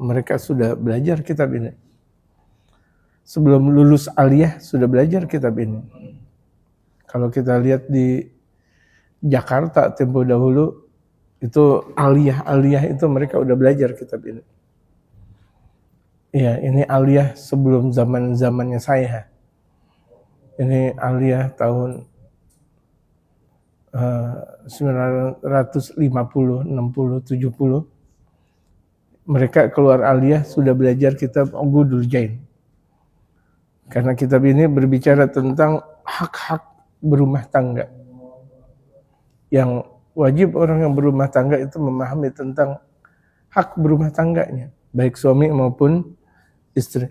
mereka sudah belajar kitab ini. Sebelum lulus aliyah sudah belajar kitab ini. Kalau kita lihat di Jakarta tempo dahulu, itu aliyah itu mereka udah belajar kitab ini. Iya, ini aliyah sebelum zamannya saya. Ini aliyah tahun 950, 60, 70. Mereka keluar aliyah sudah belajar kitab Ugudul Jain. Karena kitab ini berbicara tentang hak-hak berumah tangga. Yang wajib orang yang berumah tangga itu memahami tentang hak berumah tangganya, baik suami maupun istri.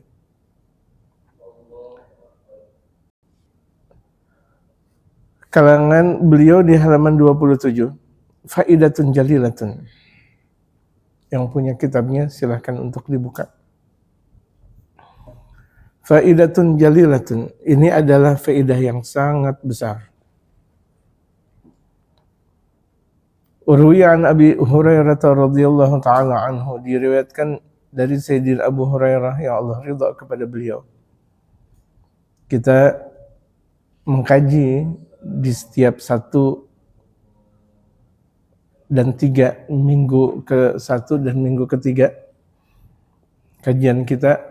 Kalangan beliau di halaman 27, Faidatun Jalilatun. Yang punya kitabnya silahkan untuk dibuka. Faidatun Jalilatun, ini adalah faidah yang sangat besar. Urwiya an Abi Hurairah radhiyallahu taala anhu, diriwayatkan dari Sayyidina Abu Hurairah, ya Allah ridha kepada beliau. Kita mengkaji di setiap 1 dan 3 minggu ke-1 dan minggu ke-3 kajian kita,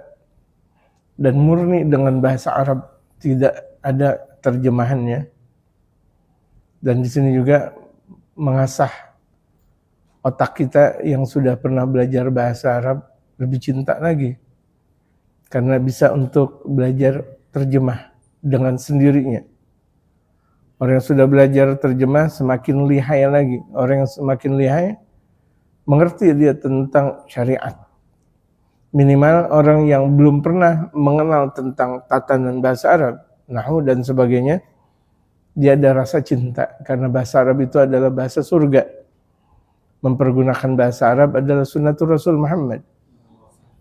dan murni dengan bahasa Arab, tidak ada terjemahannya. Dan di sini juga mengasah otak kita yang sudah pernah belajar bahasa Arab lebih cinta lagi, karena bisa untuk belajar terjemah dengan sendirinya. Orang yang sudah belajar terjemah semakin lihai lagi. Orang yang semakin lihai mengerti dia tentang syariat. Minimal orang yang belum pernah mengenal tentang tatanan bahasa Arab, nahwu dan sebagainya, dia ada rasa cinta karena bahasa Arab itu adalah bahasa surga. Mempergunakan bahasa Arab adalah sunnatul Rasul Muhammad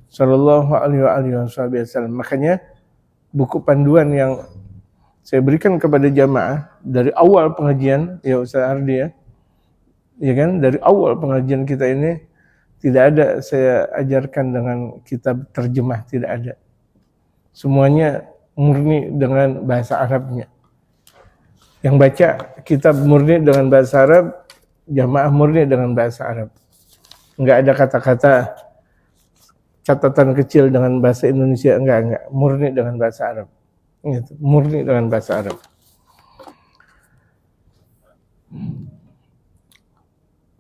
sallallahu alaihi wasallam. Makanya buku panduan yang saya berikan kepada jamaah dari awal pengajian, ya Ustaz Ardi ya kan, dari awal pengajian kita ini tidak ada saya ajarkan dengan kitab terjemah, tidak ada. Semuanya murni dengan bahasa Arabnya. Yang baca kitab murni dengan bahasa Arab, jamaah murni dengan bahasa Arab. Enggak ada kata-kata catatan kecil dengan bahasa Indonesia, enggak, murni dengan bahasa Arab. Gitu, murni dengan bahasa Arab.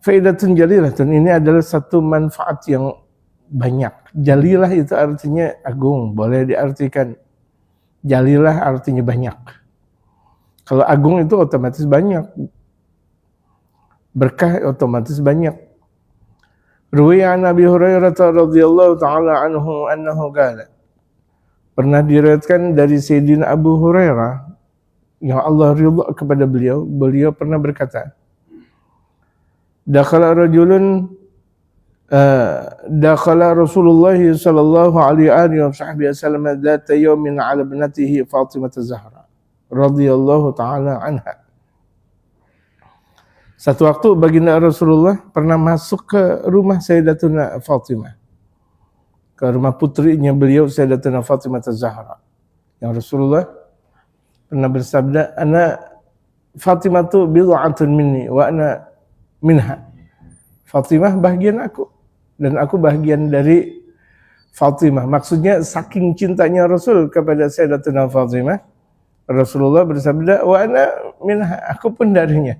Faidatun jalilatun, ini adalah satu manfaat yang banyak. Jalilah itu artinya agung, boleh diartikan. Jalilah artinya banyak. Kalau agung itu otomatis banyak. Berkah otomatis banyak. Ruwiya an Abi Hurairah radhiyallahu taala anhu annahu qala. Pernah diriwayatkan dari Sayyidina Abu Hurairah, yang Allah ridha kepada beliau, beliau pernah berkata, Dakhala Rasulullah sallallahu alaihi wasallam dzata yawmin ala ibnatihi Fatimah Az-Zahra radhiyallahu taala anha. Satu waktu baginda Rasulullah pernah masuk ke rumah Sayyidatuna Fatimah, ke rumah putrinya beliau Sayyidatuna Fatimah Az-Zahra. Yang Rasulullah pernah bersabda, "Ana Fatimah tu bid'atun minni wa ana minha." Fatimah bagian aku dan aku bagian dari Fatimah. Maksudnya saking cintanya Rasul kepada Sayyidatuna Fatimah, Rasulullah bersabda, "Wa ana minha," aku pun darinya.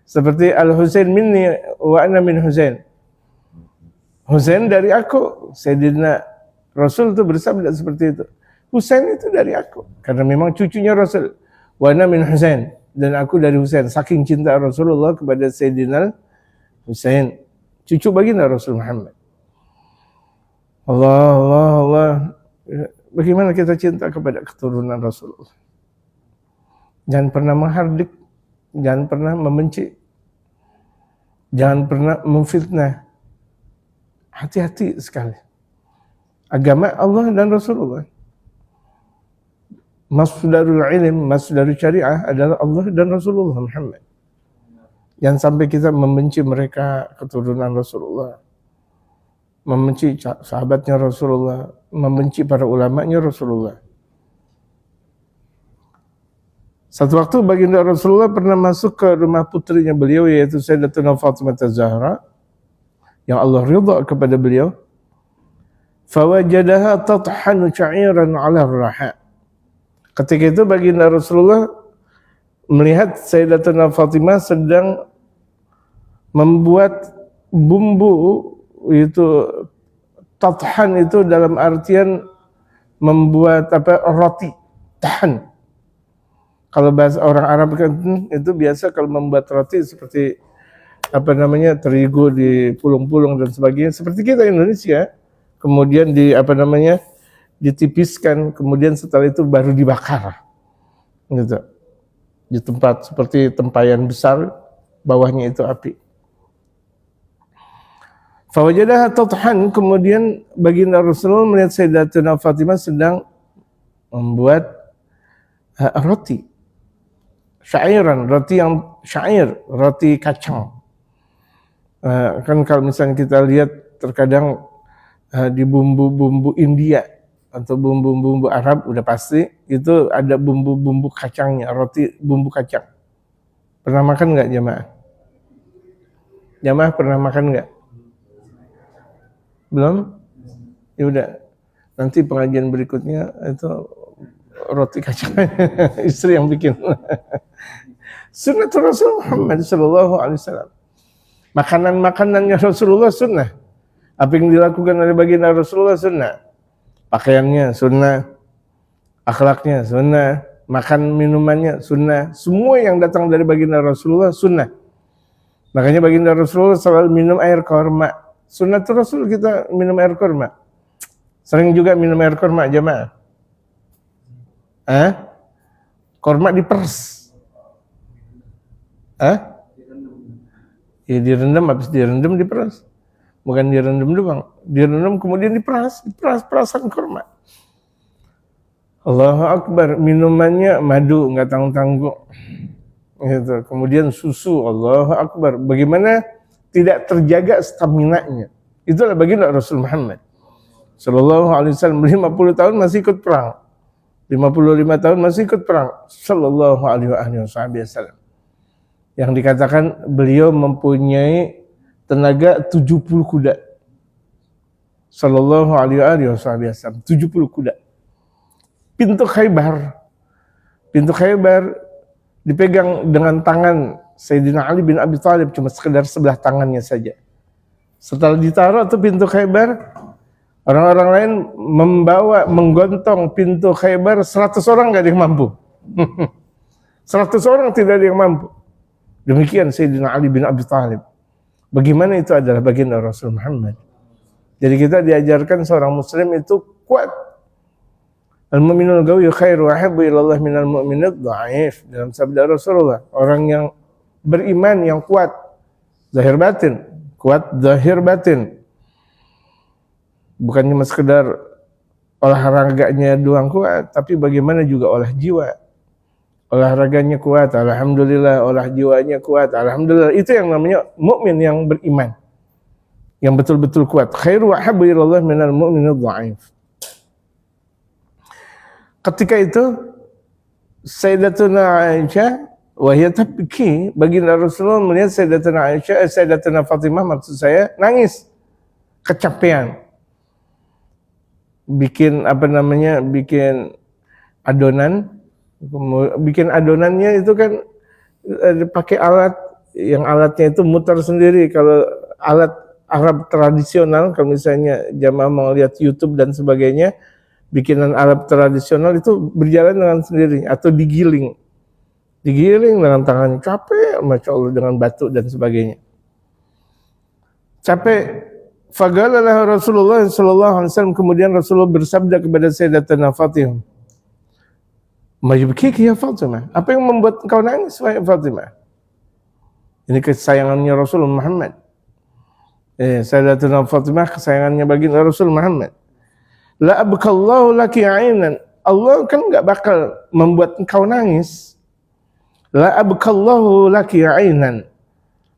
Seperti Al-Husain minni wa ana min Husain. Husain dari aku. Sayyidina Rasul itu bersabda seperti itu. Husain itu dari aku. Karena memang cucunya Rasul. Wa ana min Husain. Dan aku dari Husain. Saking cinta Rasulullah kepada Sayyidina Husain. Cucu baginda Rasul Muhammad. Allah. Bagaimana kita cinta kepada keturunan Rasulullah. Jangan pernah menghardik. Jangan pernah membenci. Jangan pernah memfitnah. Hati-hati sekali. Agama Allah dan Rasulullah. Masdarul ilm, masdarul syariah adalah Allah dan Rasulullah Muhammad. Jangan sampai kita membenci mereka, keturunan Rasulullah. membenci sahabatnya Rasulullah, membenci para ulamanya Rasulullah. Satu waktu baginda Rasulullah pernah masuk ke rumah putrinya beliau, yaitu Sayyidatuna Fatimah Az-Zahra, yang Allah ridha kepada beliau. Fawajadaha tathanu sya'iran 'ala ar-raha. Ketika itu baginda Rasulullah melihat Sayyidatuna Fatimah sedang membuat bumbu, itu tathan itu dalam artian membuat roti, tahan. Kalau bahasa orang Arab kan itu biasa kalau membuat roti seperti terigu dipulung-pulung dan sebagainya, seperti kita Indonesia. Kemudian ditipiskan, kemudian setelah itu baru dibakar. Gitu. Di tempat seperti tempayan besar, bawahnya itu api. Fawajadaha tathan, kemudian baginda Rasulullah melihat Sayyidatuna Fatimah sedang membuat roti. Syairan, roti yang syair, roti kacang. Kan kalau misalnya kita lihat terkadang di bumbu-bumbu India atau bumbu-bumbu Arab udah pasti itu ada bumbu-bumbu kacangnya, roti bumbu kacang. Pernah makan nggak jamaah? Jamaah pernah makan nggak? Belum? Ya udah, nanti pengajian berikutnya itu roti kacang istri yang bikin. Sunnatul Rasul Muhammad sallallahu alaihi wasallam. Makanan-makanannya Rasulullah sunnah. Apa yang dilakukan oleh baginda Rasulullah sunnah. Pakaiannya sunnah, akhlaknya sunnah, makan minumannya sunnah. Semua yang datang dari baginda Rasulullah sunnah. Makanya baginda Rasulullah selalu minum air kurma. Sunnatul Rasul kita minum air kurma. Sering juga minum air kurma jamaah. Kurma diperes. Ya direndam, habis direndam diperas. Bukan direndam doang, direndam kemudian diperas perasan kurma. Allahu Akbar, minumannya madu nggak tanggung-tanggung. Gitu. Kemudian susu, Allahu Akbar. Bagaimana tidak terjaga stamina-nya? Itulah baginda Rasul Muhammad sallallahu alaihi wasallam. 50 tahun masih ikut perang. 55 tahun masih ikut perang sallallahu alaihi wasallam. Yang dikatakan beliau mempunyai tenaga 70 kuda. Sallallahu alaihi wasallam, 70 kuda. Pintu Khaybar dipegang dengan tangan Sayyidina Ali bin Abi Thalib, cuma sekedar sebelah tangannya saja. Setelah ditaruh tuh pintu Khaybar, orang-orang lain menggontong pintu Khaybar, 100 orang nggak ada yang mampu. 100 orang tidak ada yang mampu. Demikian Sayyidina Ali bin Abi Thalib. Bagaimana itu adalah baginda Rasul Muhammad. Jadi kita diajarkan seorang muslim itu kuat. Al-mu'minul qawiyyu khairu wa habbu ilallah minal mu'minid dha'if. Dalam sabda Rasulullah, orang yang beriman yang kuat zahir batin, kuat zahir batin. Bukan cuma sekedar olahraganya doang kuat, tapi bagaimana juga olah jiwa. Olahraganya kuat, alhamdulillah. Olah jiwanya kuat, alhamdulillah. Itu yang namanya mukmin yang beriman, yang betul-betul kuat. Khairu wa habbu ilallah minal mu'minid dha'if. Ketika itu Sayyidatuna Aisyah wahia tabki, baginda Rasulullah melihat Sayyidatuna Aisyah, Sayyidatuna Fatimah maksud saya, nangis kecapean. Bikin adonan. Bikin adonannya itu kan pakai alat, yang alatnya itu muter sendiri. Kalau alat Arab tradisional, kalau misalnya jamaah mau lihat YouTube dan sebagainya, bikinan Arab tradisional itu berjalan dengan sendiri atau digiling dengan tangan, capek, masya Allah, dengan batu dan sebagainya. Capek. Fagalalah Rasulullah sallallahu alaihi wasallam, kemudian Rasulullah bersabda kepada Sayyidatuna Fatimah, "Mayubkiki ya Fatimah? Apa yang membuat engkau nangis wahai Fatimah?" Ini kesayangannya Rasul Muhammad. Sayyidatuna Fatimah kesayangannya baginda Rasul Muhammad. La abkallahu laki 'ainan. Allah kan enggak bakal membuat engkau nangis. La abkallahu laki 'ainan.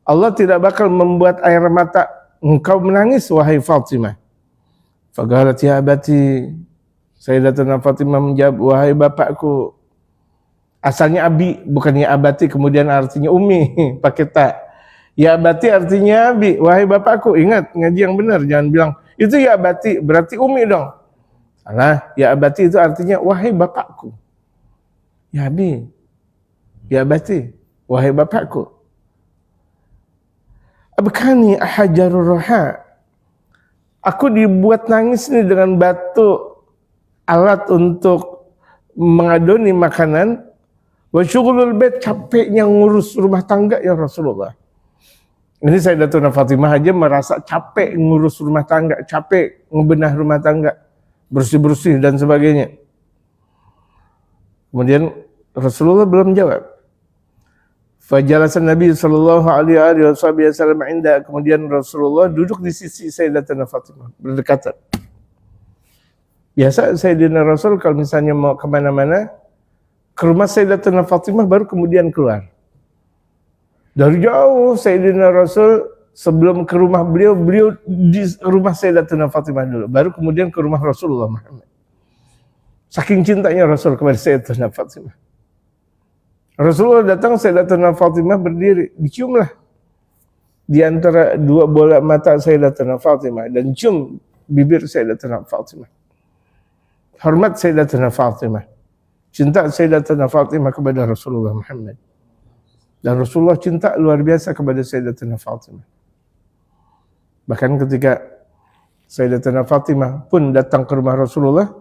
Allah tidak bakal membuat air mata engkau menangis wahai Fatimah. Faqalat ya abati, Sayyidatuna Fatimah menjawab, wahai bapakku. Asalnya abi, bukannya abati, kemudian artinya umi, pakai ta. Ya abati artinya abi, wahai bapakku. Ingat, ngaji yang benar, jangan bilang, itu ya abati, berarti umi dong. Salah, ya abati itu artinya, wahai bapakku. Ya abi, ya abati, wahai bapakku. Abkani ahajarur roha. Aku dibuat nangis nih dengan batu alat untuk mengadoni makanan. Wa syughulul bait, capeknya ngurus rumah tangga ya Rasulullah. Ini Sayyidatuna Fatimah aja merasa capek ngurus rumah tangga, capek ngebenah rumah tangga, bersih-bersih dan sebagainya. Kemudian Rasulullah belum jawab. Fajalasan Nabi sallallahu alaihi wasallam inda, kemudian Rasulullah duduk di sisi Sayyidatuna Fatimah, berdekatan. Biasa Sayyidina Rasul kalau misalnya mau kemana-mana, ke rumah Sayyidatuna Fatimah baru kemudian keluar. Dari jauh Sayyidina Rasul sebelum ke rumah beliau di rumah Sayyidatuna Fatimah dulu, baru kemudian ke rumah Rasulullah Muhammad. Saking cintanya Rasul kepada Sayyidatuna Fatimah. Rasulullah datang, Sayyidatuna Fatimah berdiri, diciumlah di antara dua bola mata Sayyidatuna Fatimah dan cium bibir Sayyidatuna Fatimah. Hormat Sayyidatuna Fatimah. Cinta Sayyidatuna Fatimah kepada Rasulullah Muhammad. Dan Rasulullah cinta luar biasa kepada Sayyidatuna Fatimah. Bahkan ketika Sayyidatuna Fatimah pun datang ke rumah Rasulullah,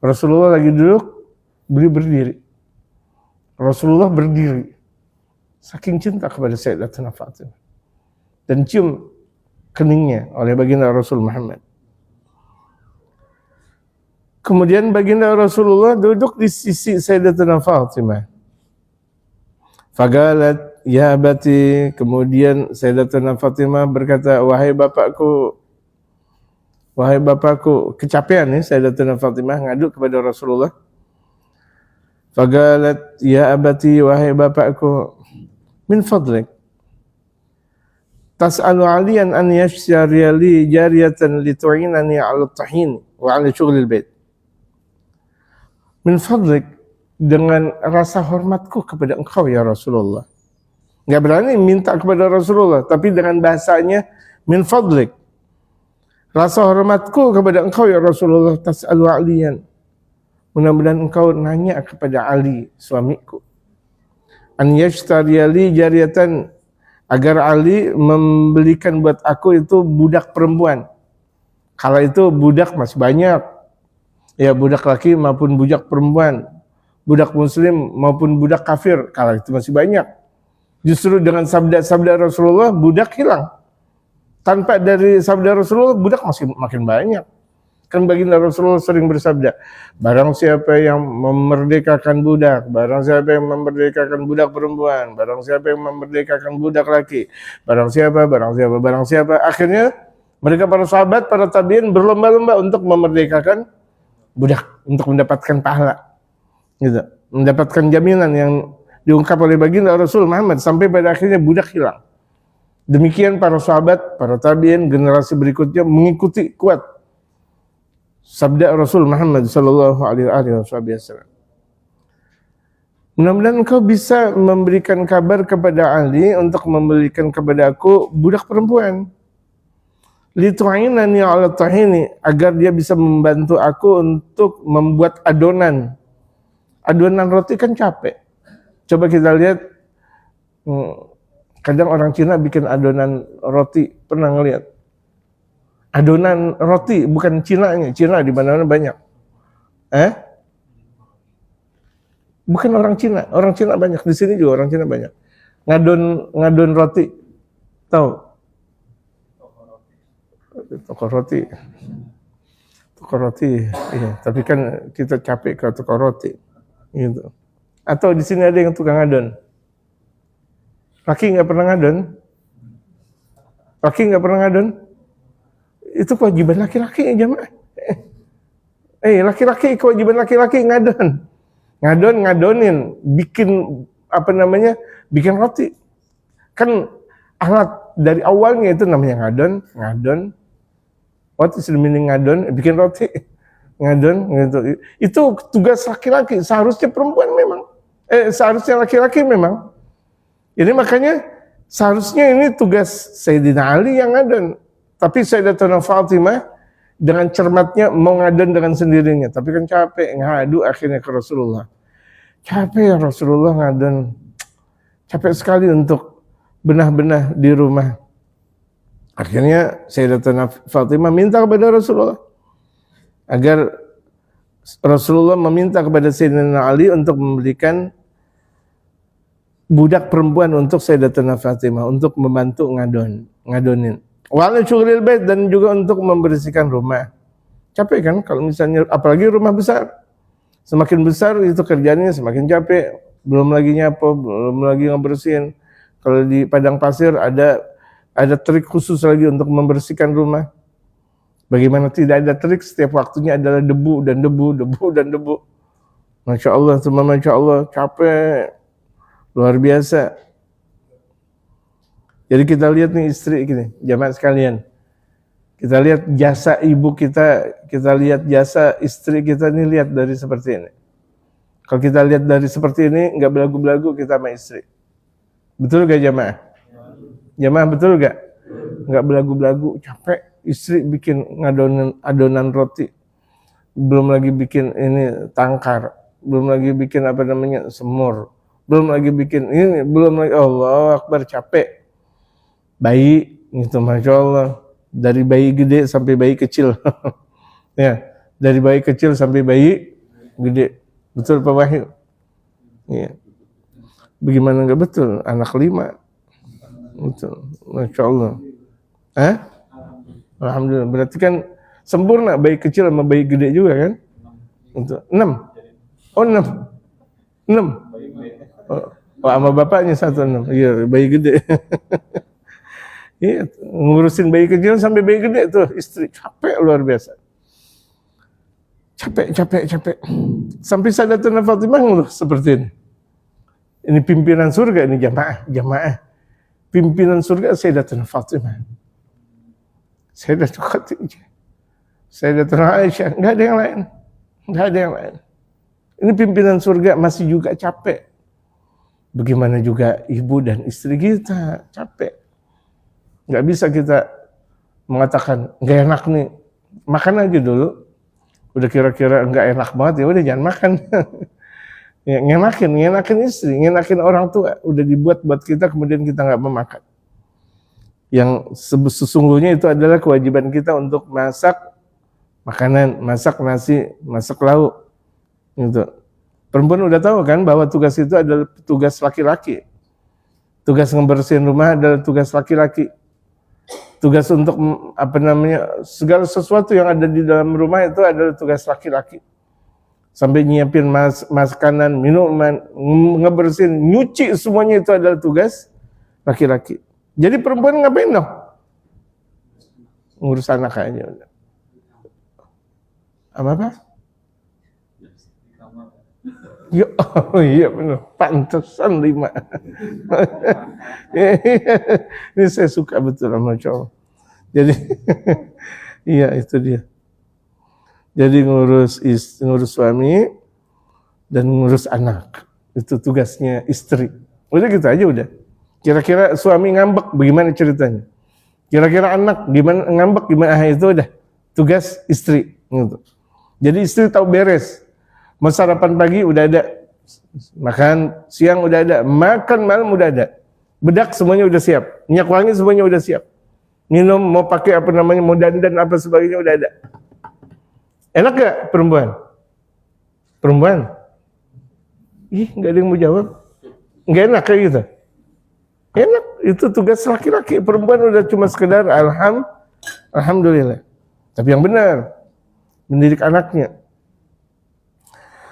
Rasulullah lagi duduk, beliau berdiri. Rasulullah berdiri. Saking cinta kepada Sayyidatuna Fatimah. Dan cium keningnya oleh baginda Rasul Muhammad. Kemudian baginda Rasulullah duduk di sisi Sayyidatuna Fatimah. Faqalat ya abati, kemudian Sayyidatuna Fatimah berkata, wahai bapakku, kecapean nih Sayyidatuna Fatimah ngadu kepada Rasulullah. Faqalat ya abati, wahai bapakku, min fadlik tas'alu aliyan an yashtariya li jariyatan litu'inani 'ala at-tahin wa 'ala syughlil bait. Min fadlik, dengan rasa hormatku kepada engkau ya Rasulullah. Enggak berani minta kepada Rasulullah, tapi dengan bahasanya min fadlik. Rasa hormatku kepada engkau ya Rasulullah, tas'alu aliyan. Mudah-mudahan engkau nanya kepada Ali, suamiku. An yashtariya li jariyatan, agar Ali membelikan buat aku itu budak perempuan. Kala itu budak masih banyak. Ya, budak laki maupun budak perempuan, budak muslim maupun budak kafir, kala itu masih banyak. Justru dengan sabda-sabda Rasulullah budak hilang. Tanpa dari sabda Rasulullah budak masih makin banyak. Kan baginda Rasulullah sering bersabda, barang siapa yang memerdekakan budak, barang siapa yang memerdekakan budak perempuan, barang siapa yang memerdekakan budak laki, barang siapa. Akhirnya mereka para sahabat, para tabi'in berlomba-lomba untuk memerdekakan budak, untuk mendapatkan pahala, gitu, mendapatkan jaminan yang diungkap oleh baginda Rasul Muhammad, sampai pada akhirnya budak hilang. Demikian para sahabat, para tabi'in, generasi berikutnya mengikuti kuat sabda Rasul Muhammad sallallahu alaihi wasallam. Mudah-mudahan engkau bisa memberikan kabar kepada Ali untuk memberikan kepada aku budak perempuan. Litu'inani 'ala tahini, agar dia bisa membantu aku untuk membuat adonan. Adonan roti kan capek. Coba kita lihat, kadang orang Cina bikin adonan roti, pernah ngelihat? Adonan roti, bukan Cinanya, Cina di mana-mana banyak. Bukan orang Cina banyak, di sini juga orang Cina banyak. Ngadon roti, tahu? Toko roti, iya. Tapi kan kita capek ke toko roti, gitu. Atau di sini ada yang tukang ngadon. Laki nggak pernah ngadon? Itu kewajiban laki-laki ya jamaah. Laki-laki, kewajiban laki-laki ngadonin, bikin bikin roti. Kan alat dari awalnya itu namanya ngadon. What is the meaning ngadon? Bikin roti. Ngadon gitu. Itu tugas laki-laki, seharusnya perempuan memang. Seharusnya laki-laki memang. Ini makanya seharusnya ini tugas Sayyidina Ali yang ngadon. Tapi Sayyidatuna Fatimah dengan cermatnya mau ngadon dengan sendirinya. Tapi kan capek, ngadu akhirnya ke Rasulullah. Capek ya Rasulullah ngadon. Capek sekali untuk benah-benah di rumah. Akhirnya Sayyidatuna Fatimah minta kepada Rasulullah. Agar Rasulullah meminta kepada Sayyidina Ali untuk memberikan budak perempuan untuk Sayyidatuna Fatimah. Untuk membantu ngadonin. Wala syughril bait, dan juga untuk membersihkan rumah. Capek kan kalau misalnya, apalagi rumah besar. Semakin besar itu kerjanya semakin capek. Belum lagi nyapu, belum lagi ngebersihin. Kalau di padang pasir ada trik khusus lagi untuk membersihkan rumah. Bagaimana tidak ada trik, setiap waktunya adalah debu dan debu. Masya Allah, semua Masya Allah, capek. Luar biasa. Jadi kita lihat nih istri gini, jamaah sekalian. Kita lihat jasa ibu kita lihat jasa istri kita nih, lihat dari seperti ini. Kalau kita lihat dari seperti ini, nggak belagu-belagu kita sama istri. Betul gak jamaah? Jamaah betul gak? Nggak belagu-belagu, capek. Istri bikin adonan roti. Belum lagi bikin ini tangkar. Belum lagi bikin semur. Belum lagi bikin ini, belum lagi, Allah Akbar, capek. Bayi, gitu, Masya Allah. Dari bayi gede sampai bayi kecil. Ya, dari bayi kecil sampai bayi gede. Betul Pak Wahyu? Ya. Bagaimana enggak betul? Anak 5. Betul, Masya Allah. Alhamdulillah. Berarti kan sempurna bayi kecil sama bayi gede juga kan? Untuk 6. Oh 6. 6. Oh, sama bapaknya 1 6. Iya, bayi gede. Iya, ngurusin bayi kecil sampai bayi gede tuh istri, capek luar biasa. Capek. Sampai Sayyidatuna Fatimah ngeluh seperti ini. Ini pimpinan surga ini jamaah. Pimpinan surga Sayyidatuna Fatimah. Sayyidatuna Khadijah. Sayyidatuna Aisyah, enggak ada yang lain. Ini pimpinan surga masih juga capek. Bagaimana juga ibu dan istri kita capek. Nggak bisa kita mengatakan nggak enak nih, makan aja dulu. Udah kira-kira nggak enak banget, ya udah jangan makan. Ya, ngenakin istri, ngenakin orang tua. Udah dibuat buat kita, kemudian kita nggak mau makan. Yang sesungguhnya itu adalah kewajiban kita untuk masak makanan, masak nasi, masak lauk. Gitu. Perempuan udah tahu kan bahwa tugas itu adalah tugas laki-laki. Tugas ngebersihin rumah adalah tugas laki-laki. Tugas untuk segala sesuatu yang ada di dalam rumah itu adalah tugas laki-laki. Sampai nyiapin makanan, minuman, ngebersihin, nyuci, semuanya itu adalah tugas laki-laki. Jadi perempuan ngapain dong? Ngurus anak aja. Apa? Ya, oh iya benar, pantesan 5. Ini saya suka betul sama cowok. Jadi, iya itu dia. Jadi ngurus suami dan ngurus anak, itu tugasnya istri. Udah gitu aja udah. Kira-kira suami ngambek, bagaimana ceritanya? Kira-kira anak gimana ngambek, gimana? Itu udah tugas istri. Gitu. Jadi istri tahu beres. Mau sarapan pagi udah ada, makan siang udah ada, makan malam udah ada, bedak semuanya udah siap, minyak wangi semuanya udah siap, minum mau pakai mau dandan apa sebagainya udah ada. Enak gak perempuan? Ih, nggak ada yang mau jawab. Nggak enak kayak gitu. Enak, itu tugas laki-laki. Perempuan udah cuma sekedar alhamdulillah. Tapi yang benar, mendidik anaknya.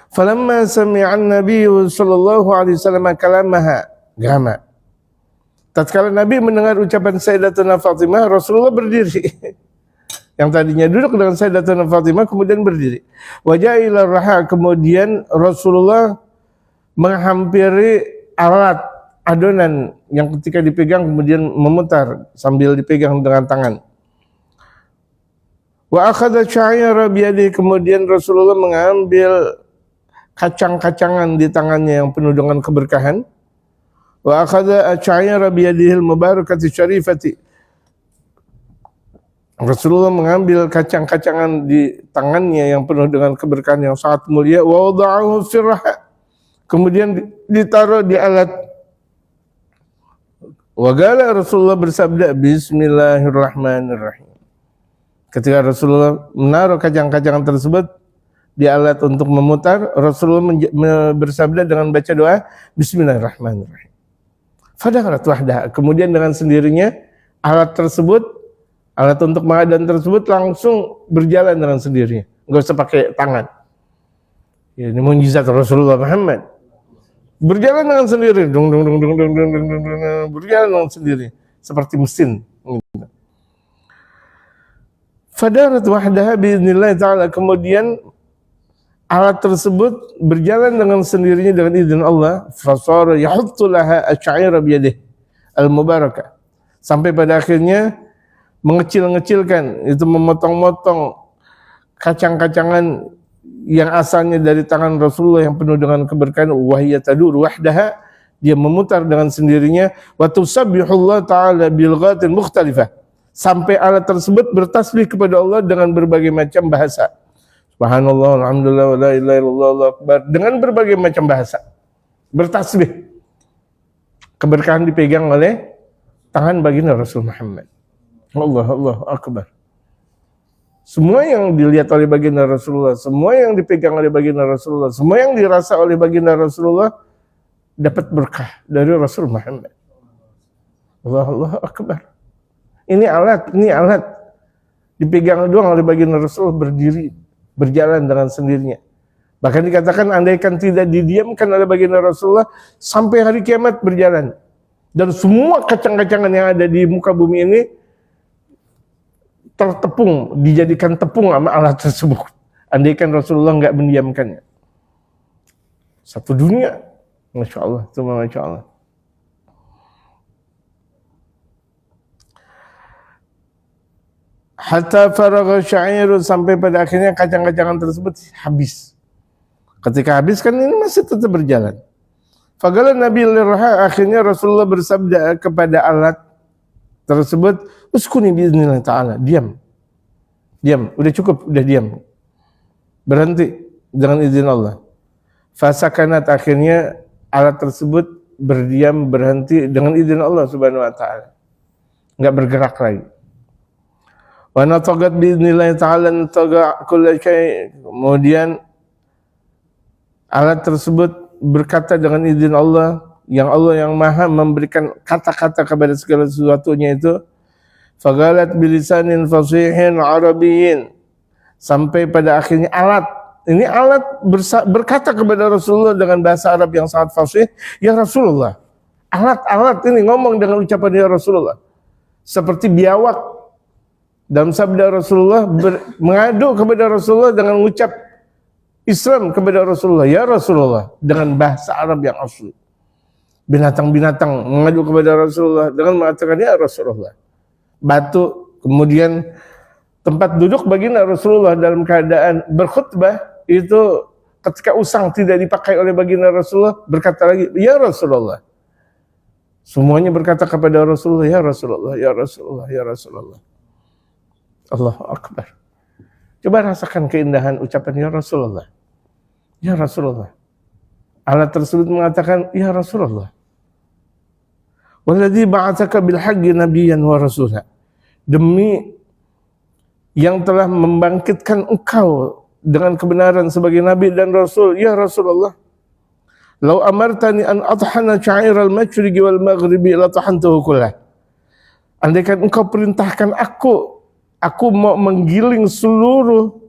Falamma sami'an Nabi sallallahu alaihi wasallam kalamaha gama. Tatkala Nabi mendengar ucapan Sayyidatuna Fatimah, Rasulullah berdiri. Yang tadinya duduk dengan Sayyidatuna Fatimah kemudian berdiri. Wajah ila raha, kemudian Rasulullah menghampiri alat adonan yang ketika dipegang kemudian memutar sambil dipegang dengan tangan. Wa akhadha sya'ira biyadihi, kemudian Rasulullah mengambil kacang-kacangan di tangannya yang penuh dengan keberkahan. Wa akhadha sya'ira biyadihi al-mubarakati syarifati, Rasulullah mengambil kacang-kacangan di tangannya yang penuh dengan keberkahan yang sangat mulia. Wa wada'ahu firha, kemudian ditaruh di alat. Wa qala, Rasulullah bersabda, Bismillahirrahmanirrahim. Ketika Rasulullah menaruh kacang-kacangan tersebut di alat untuk memutar, Rasulullah bersabda dengan baca doa Bismillahirrahmanirrahim. Fadakhalat wahdaha, kemudian dengan sendirinya alat tersebut, alat untuk mengadaan tersebut langsung berjalan dengan sendirinya, nggak usah pakai tangan. Ya, ini mukjizat Rasulullah Muhammad. Berjalan dengan sendiri, berjalan dengan sendiri, seperti mesin. Fadarat wahdaha biidznillah ta'ala, kemudian alat tersebut berjalan dengan sendirinya dengan izin Allah. Fasara yahuttu laha asy'ira biyadihi al-mubarakah, sampai pada akhirnya mengecil-ngecilkan, itu memotong-motong kacang-kacangan yang asalnya dari tangan Rasulullah yang penuh dengan keberkahan. Wahiyya tadur wahdaha, dia memutar dengan sendirinya. Wa tusabbihullah ta'ala bilghatin mukhtalifah, sampai alat tersebut bertasbih kepada Allah dengan berbagai macam bahasa. Subhanallah, alhamdulillah, wa la ilaha illallah, Allahu akbar, dengan berbagai macam bahasa bertasbih. Keberkahan dipegang oleh tangan baginda Rasul Muhammad. Allahu akbar. Semua yang dilihat oleh baginda Rasulullah, semua yang dipegang oleh baginda Rasulullah, semua yang dirasa oleh baginda Rasulullah dapat berkah dari Rasul Muhammad. Allahu akbar. Ini alat dipegang doang oleh baginda Rasulullah, berdiri, berjalan dengan sendirinya. Bahkan dikatakan andaikan tidak didiamkan oleh baginda Rasulullah sampai hari kiamat berjalan. Dan semua kacang-kacangan yang ada di muka bumi ini tertepung, dijadikan tepung sama alat tersebut. Andaikan Rasulullah nggak mendiamkannya. Satu dunia, Masya Allah, cuma Masya Allah. Hatta faragha sya'iru, sampai pada akhirnya kacang-kacangan tersebut habis. Ketika habis kan ini masih tetap berjalan. Faqala Nabi lirha, akhirnya Rasulullah bersabda kepada alat tersebut, uskuni biiznillah ta'ala, diam, udah cukup, udah diam, berhenti dengan izin Allah. Fasakanat, akhirnya alat tersebut berdiam, berhenti dengan izin Allah subhanahu wa ta'ala, nggak bergerak lagi. Wa nataqat biiznillah ta'ala nataqa kulla syai', kemudian alat tersebut berkata dengan izin Allah, yang Allah yang maha memberikan kata-kata kepada segala sesuatunya itu. Fagalat bilisanin fasihin arabiyyin, sampai pada akhirnya alat berkata kepada Rasulullah dengan bahasa Arab yang sangat fasih, ya Rasulullah. Alat ini ngomong dengan ucapan ya Rasulullah, seperti biawak dalam sabda Rasulullah, mengadu kepada Rasulullah dengan mengucap Islam kepada Rasulullah, ya Rasulullah, dengan bahasa Arab yang asli. Binatang-binatang mengadu kepada Rasulullah dengan mengatakan ya Rasulullah. Batu, kemudian tempat duduk baginda Rasulullah dalam keadaan berkhutbah itu ketika usang tidak dipakai oleh baginda Rasulullah, berkata lagi ya Rasulullah. Semuanya berkata kepada Rasulullah, ya Rasulullah, ya Rasulullah, ya Rasulullah. Allahu akbar. Coba rasakan keindahan ucapan ya Rasulullah, ya Rasulullah. Alat tersebut mengatakan ya Rasulullah, walladzi ba'atsaka bil haqqi nabiyyan wa rasulah, demi yang telah membangkitkan engkau dengan kebenaran sebagai nabi dan rasul, ya Rasulullah. Lau amartani an athhana sya'iral masyriqi wal maghribi la tahantuhu kullah. Andaikan engkau perintahkan aku mau menggiling seluruh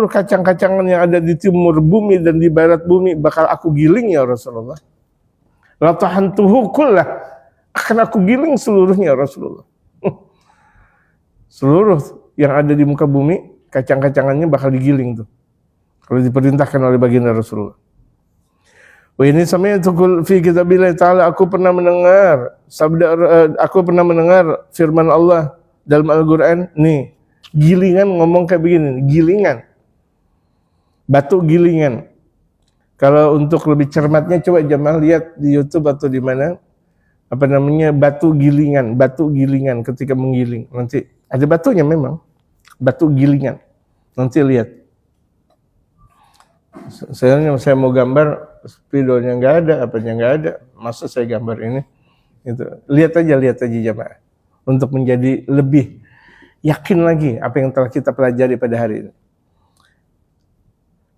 kacang-kacangan yang ada di timur bumi dan di barat bumi, bakal aku giling ya Rasulullah. La tahantuhu kullah, akan aku giling seluruhnya ya Rasulullah. Seluruh yang ada di muka bumi, kacang-kacangannya bakal digiling tuh kalau diperintahkan oleh baginda Rasulullah. Wa ini sami'tu fi kitabillah ta'ala, aku pernah mendengar aku pernah mendengar firman Allah dalam Al-Qur'an. Nih, gilingan ngomong kayak begini, gilingan. Batu gilingan. Kalau untuk lebih cermatnya coba jamaah lihat di YouTube atau di mana, apa namanya, batu gilingan ketika menggiling. Nanti ada batunya memang. Batu gilingan. Nanti lihat. Saya mau gambar, spidolnya nggak ada, apanya nggak ada, masa saya gambar ini? Itu lihat aja jamaah, untuk menjadi lebih yakin lagi apa yang telah kita pelajari pada hari ini.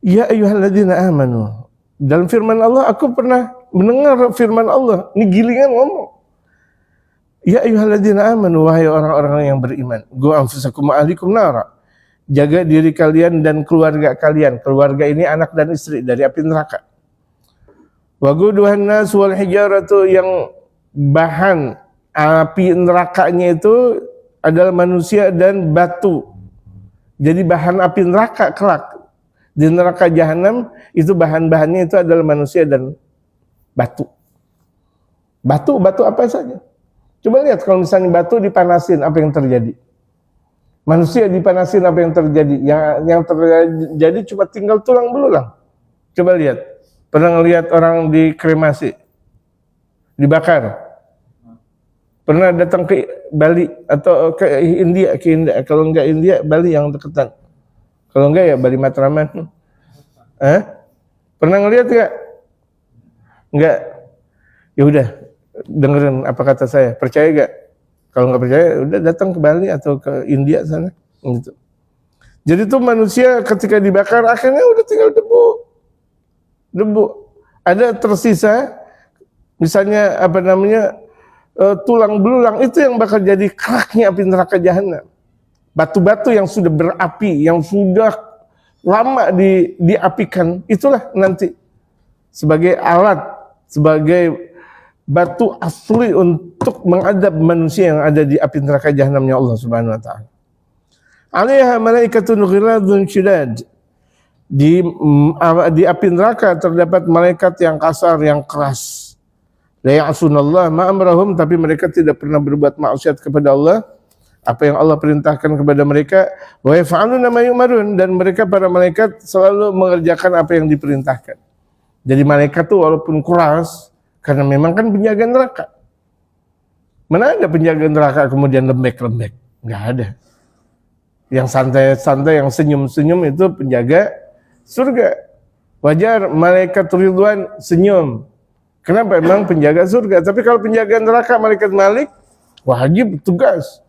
Ya ayyuhalladzina amanu, dalam firman Allah, aku pernah mendengar firman Allah, ini gilingan ngomong. Ya ayyuhalladzina amanu, wahai orang-orang yang beriman, qu anfusakum wa ahlikum nara, jaga diri kalian dan keluarga kalian. Keluarga ini anak dan istri dari api neraka. Wa quduhan nas wal hijaratu, yang bahan api nerakanya itu adalah manusia dan batu. Jadi bahan api neraka kelak di neraka jahanam itu bahan-bahannya itu adalah manusia dan batu. Batu apa saja. Coba lihat kalau misalnya batu dipanasin, apa yang terjadi? Manusia dipanasin, apa yang terjadi? Yang terjadi cuma tinggal tulang belulang. Coba lihat. Pernah ngelihat orang dikremasi, dibakar? Pernah datang ke Bali atau ke India? Kalau enggak India, Bali yang deketan. Kalau enggak ya Bali Matraman. Pernah ngelihat enggak? Enggak. Ya udah, dengerin apa kata saya. Percaya enggak? Kalau nggak percaya, udah datang ke Bali atau ke India sana. Gitu. Jadi tuh manusia ketika dibakar akhirnya udah tinggal debu. Ada tersisa, misalnya apa namanya, tulang belulang, itu yang bakal jadi keraknya api neraka jahanam. Batu-batu yang sudah berapi, yang sudah lama diapikan, itulah nanti sebagai alat, sebagai batu asli untuk mengadab manusia yang ada di api neraka jahanamnya Allah Subhanahu wa taala. 'Alaiha malaikatun ghiladun syidad. Di api neraka terdapat malaikat yang kasar, yang keras. La ya'sunallah ma amrahum, tapi mereka tidak pernah berbuat maksiat kepada Allah. Apa yang Allah perintahkan kepada mereka, wa yaf'aluna ma yu'marun, dan mereka para malaikat selalu mengerjakan apa yang diperintahkan. Jadi malaikat tuh walaupun keras, karena memang kan penjaga neraka. Mana ada penjaga neraka kemudian lembek-lembek? Nggak ada. Yang santai-santai, yang senyum-senyum itu penjaga surga. Wajar malaikat Ridwan senyum. Kenapa? Memang penjaga surga. Tapi kalau penjaga neraka, malaikat Malik, wajib tugas.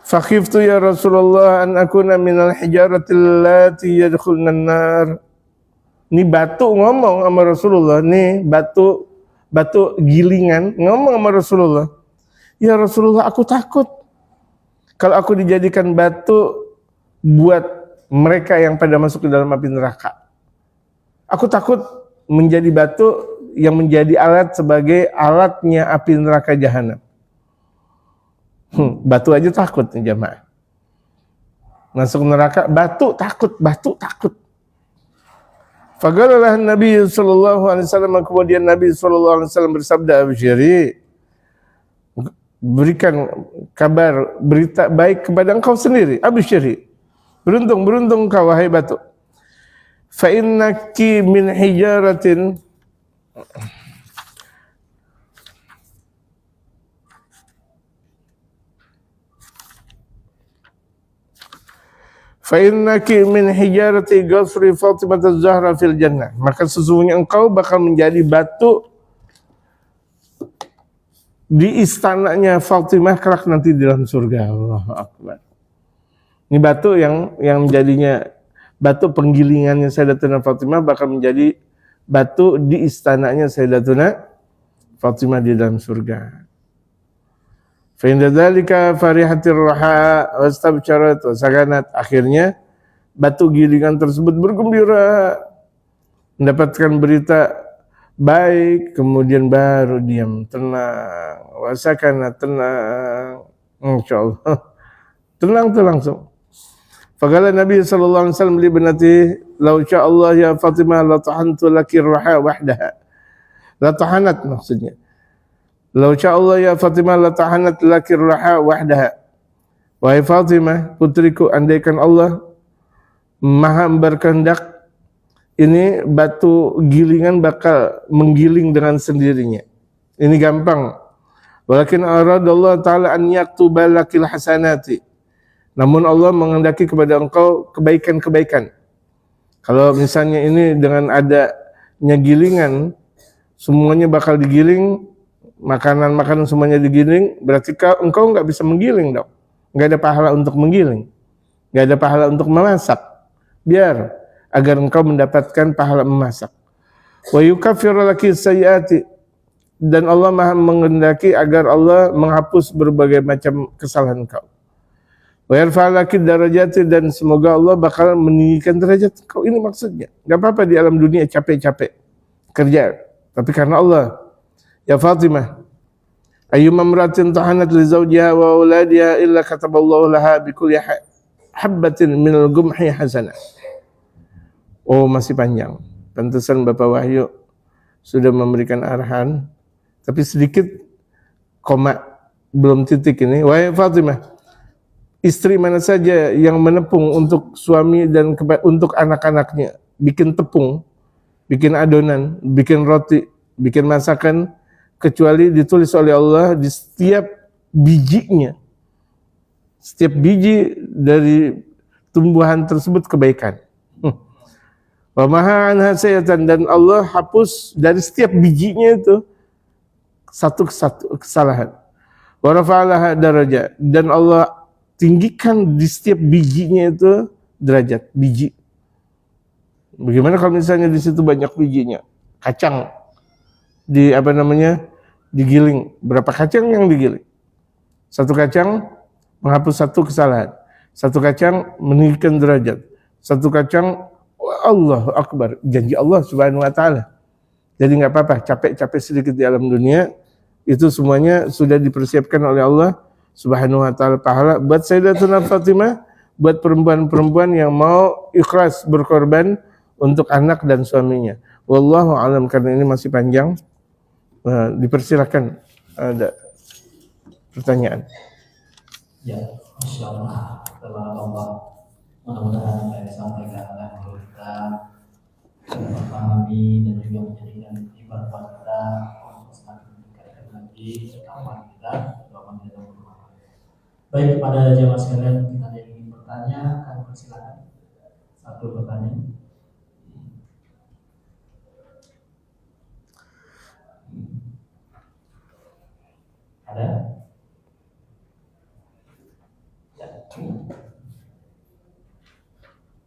Fakhiftu ya Rasulullah an akuna minal hijaratil lati yadkhulnan nar. Ini batu ngomong sama Rasulullah, nih batu gilingan ngomong sama Rasulullah. Ya Rasulullah, aku takut kalau aku dijadikan batu buat mereka yang pada masuk ke dalam api neraka. Aku takut menjadi batu yang menjadi alat sebagai alatnya api neraka jahanam. Batu aja takut nih jamaah. Masuk neraka, batu takut. Faqala Nabi sallallahu alaihi wasallam, kemudian Nabi sallallahu alaihi wasallam bersabda, "Absyiri, berikan kabar, berita baik kepada engkau sendiri. Absyiri, beruntung kau wahai batu. Fa innaki min hijaratin, fa innaki min hijarati ghasri Fatimah az-Zahra fil jannah." Maka sesungguhnya engkau bakal menjadi batu di istananya Fatimah kelak nanti di dalam surga. Allahu Akbar. Ini batu yang menjadinya batu penggilingannya Sayyidatuna Fatimah bakal menjadi batu di istananya Sayyidatuna Fatimah di dalam surga. Fa inda dzalika farihatir raha wastabsharat wa sakanat. Akhirnya batu gilingan tersebut bergembira, mendapatkan berita baik, kemudian baru diam, tenang, wasakana, tenang, insyaallah, tenang tuh langsung. Faqala Nabi sallallahu alaihi wasallam li ibnati, "Law syaa Allah ya Fatimah la tahantu laki raha wahdaha." La tahanat maksudnya. "Law syaa Allah ya Fatimah la tahanat laki raha wahdaha." Wahai Fatimah, putriku, andaikan Allah Maha berkehendak, ini batu gilingan bakal menggiling dengan sendirinya. Ini gampang. Walakin aradallahu ta'ala an yaktuba lakil hasanati. Namun Allah menghendaki kepada engkau kebaikan-kebaikan. Kalau misalnya ini dengan adanya gilingan, semuanya bakal digiling, makanan-makanan semuanya digiling, berarti engkau nggak bisa menggiling dong. Nggak ada pahala untuk menggiling. Nggak ada pahala untuk memasak. Biar agar engkau mendapatkan pahala memasak. Wa yukaffiru laki sayyiati, dan Allah Maha menghendaki agar Allah menghapus berbagai macam kesalahan engkau. Wa yarfa'u laki darajati, dan semoga Allah bakal meninggikan derajat engkau. Ini maksudnya. Enggak apa-apa di alam dunia capek-capek kerja, tapi karena Allah. Ya Fatimah, ayyuma imra'atin tahanat li zawjiha wa auladiha illa kataballahu laha bi kulli habbatin minal gumhi hasanah. Oh, masih panjang. Pantesan Bapak Wahyu sudah memberikan arahan, tapi sedikit koma, belum titik ini. Wahai Fatimah, istri mana saja yang menepung untuk suami dan untuk anak-anaknya, bikin tepung, bikin adonan, bikin roti, bikin masakan, kecuali ditulis oleh Allah di setiap bijinya, setiap biji dari tumbuhan tersebut kebaikan. Wa maha anha sayatan, dan Allah hapus dari setiap bijinya itu satu kesalahan. Wa rafa'alaha darajat, dan Allah tinggikan di setiap bijinya itu derajat biji. Bagaimana kalau misalnya di situ banyak bijinya? Kacang digiling. Berapa kacang yang digiling? Satu kacang menghapus satu kesalahan. Satu kacang meninggikan derajat. Satu kacang, Allahu Akbar, janji Allah Subhanahu wa taala. Jadi enggak apa-apa capek-capek sedikit di alam dunia, itu semuanya sudah dipersiapkan oleh Allah Subhanahu wa taala pahala buat Sayyidatuna Fatimah, buat perempuan-perempuan yang mau ikhlas berkorban untuk anak dan suaminya. Wallahu alam, karena ini masih panjang. Dipersilakan ada pertanyaan. Ya, Masya Allah, tabarakallah. Mudah-mudahan apa yang disampaikan oleh kita memahami dan juga menjadikan ibarat buat kita untuk semakin meningkatkan lagi ketakwaan kita. Baik, kepada jemaah sekalian, kita ada yang ingin bertanya, kami persilakan. Satu pertanyaan. Ada? Ya.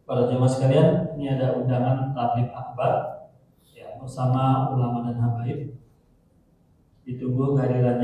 Para jemaah sekalian, ini ada undangan tabligh akbar ya, bersama ulama dan habaib. Ditunggu kehadirannya.